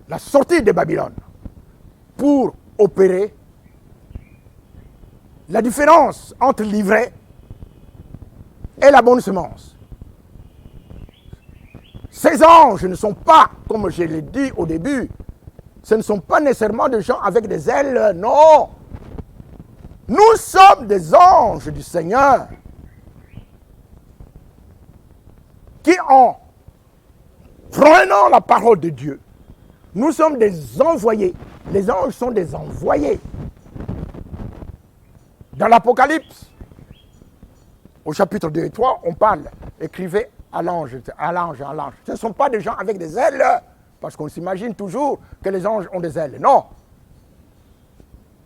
Speaker 3: la sortie de Babylone, pour opérer la différence entre l'ivraie et la bonne semence. Ces anges ne sont pas, comme je l'ai dit au début, ce ne sont pas nécessairement des gens avec des ailes, non. Nous sommes des anges du Seigneur qui, en prenant la parole de Dieu, nous sommes des envoyés. Les anges sont des envoyés. Dans l'Apocalypse, au chapitre 2 et 3, on parle, écrivez à l'ange, à l'ange, à l'ange. Ce ne sont pas des gens avec des ailes, parce qu'on s'imagine toujours que les anges ont des ailes. Non.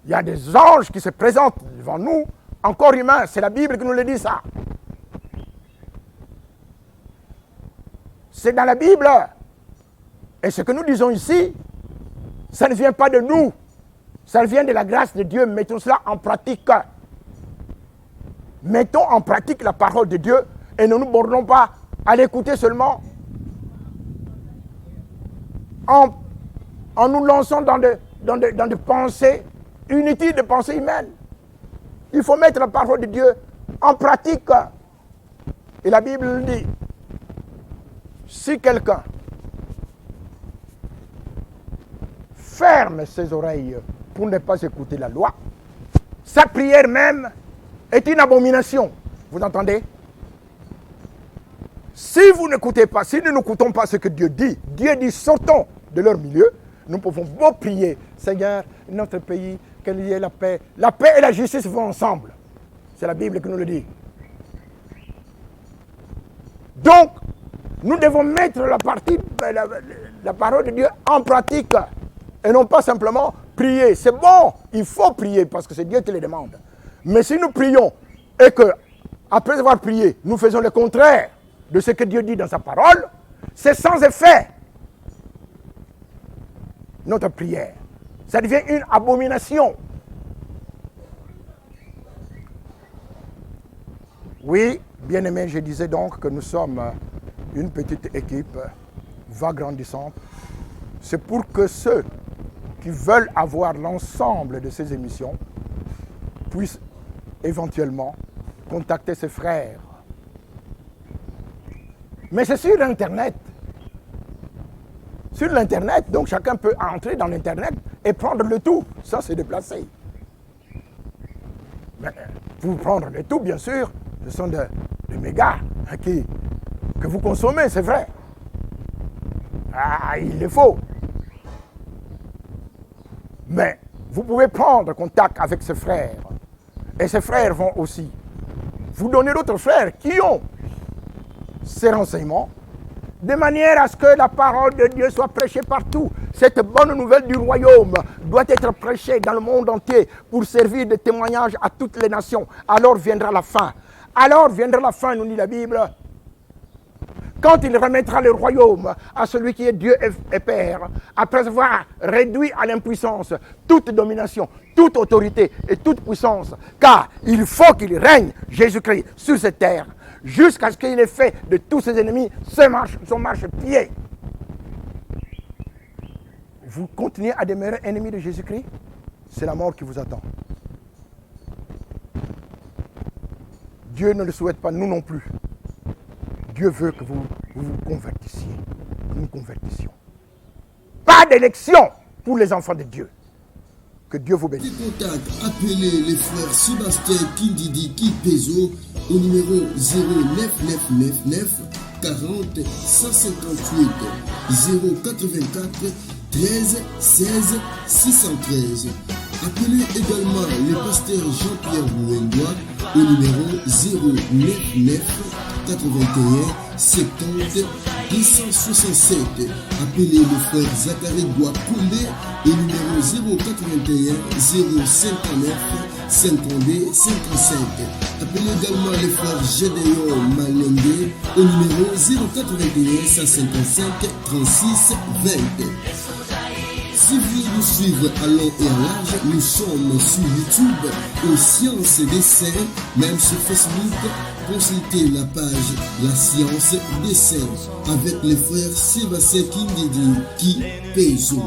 Speaker 3: Il y a des anges qui se présentent devant nous, encore humains. C'est la Bible qui nous le dit ça. C'est dans la Bible. Et ce que nous disons ici, ça ne vient pas de nous. Ça vient de la grâce de Dieu. Mettons cela en pratique. Mettons en pratique la parole de Dieu et ne nous bornons pas à l'écouter seulement en nous lançant dans des pensées inutiles, des pensées humaines. Il faut mettre la parole de Dieu en pratique. Et la Bible dit, si quelqu'un ferme ses oreilles pour ne pas écouter la loi, sa prière même est une abomination. Vous entendez? Si vous n'écoutez pas, si nous n'écoutons pas ce que Dieu dit sortons de leur milieu, nous pouvons beau prier, Seigneur, notre pays, qu'il y ait la paix. La paix et la justice vont ensemble. C'est la Bible qui nous le dit. Donc, nous devons mettre la parole de Dieu en pratique et non pas simplement prier. C'est bon, il faut prier parce que c'est Dieu qui le demande. Mais si nous prions et que, après avoir prié, nous faisons le contraire de ce que Dieu dit dans sa parole, c'est sans effet. Notre prière, ça devient une abomination. Oui, bien-aimés, je disais donc que nous sommes une petite équipe, va grandissante. C'est pour que ceux qui veulent avoir l'ensemble de ces émissions puissent éventuellement contacter ses frères. Mais c'est sur Internet. Sur l'Internet, donc chacun peut entrer dans l'Internet et prendre le tout sans se déplacer. Mais pour prendre le tout, bien sûr, ce sont des mégas que vous consommez, c'est vrai. Ah, il le faut. Mais vous pouvez prendre contact avec ces frères. Et ces frères vont aussi vous donner d'autres frères qui ont ces renseignements, de manière à ce que la parole de Dieu soit prêchée partout. Cette bonne nouvelle du royaume doit être prêchée dans le monde entier pour servir de témoignage à toutes les nations. Alors viendra la fin. Alors viendra la fin, nous dit la Bible. Quand il remettra le royaume à celui qui est Dieu et Père, après avoir réduit à l'impuissance toute domination, toute autorité et toute puissance, car il faut qu'il règne, Jésus-Christ, sur cette terre, jusqu'à ce qu'il ait fait de tous ses ennemis son marchepied. Vous continuez à demeurer ennemi de Jésus-Christ, c'est la mort qui vous attend. Dieu ne le souhaite pas, nous non plus. Dieu veut que vous vous convertissiez, que nous convertissions. Pas d'élection pour les enfants de Dieu. Que Dieu vous bénisse.
Speaker 4: Contact, appelez les frères Sébastien Kindidi Kipezo au numéro 09999 40 158 084 13 16 613. Appelez également le pasteur Jean-Pierre Bouendois au numéro 099 81 70 267. Appelez le frère Zachary Gouakoumbe et numéro 081 059 52 55. Appelez également le frère Gédéon Malende au numéro 081 155 36 20. Si vous voulez nous suivre à long et à large, nous sommes sur YouTube aux Sciences des Saints, même sur Facebook. Consultez la page La Science des Saints avec les frères Sébastien Kindidi qui Peso.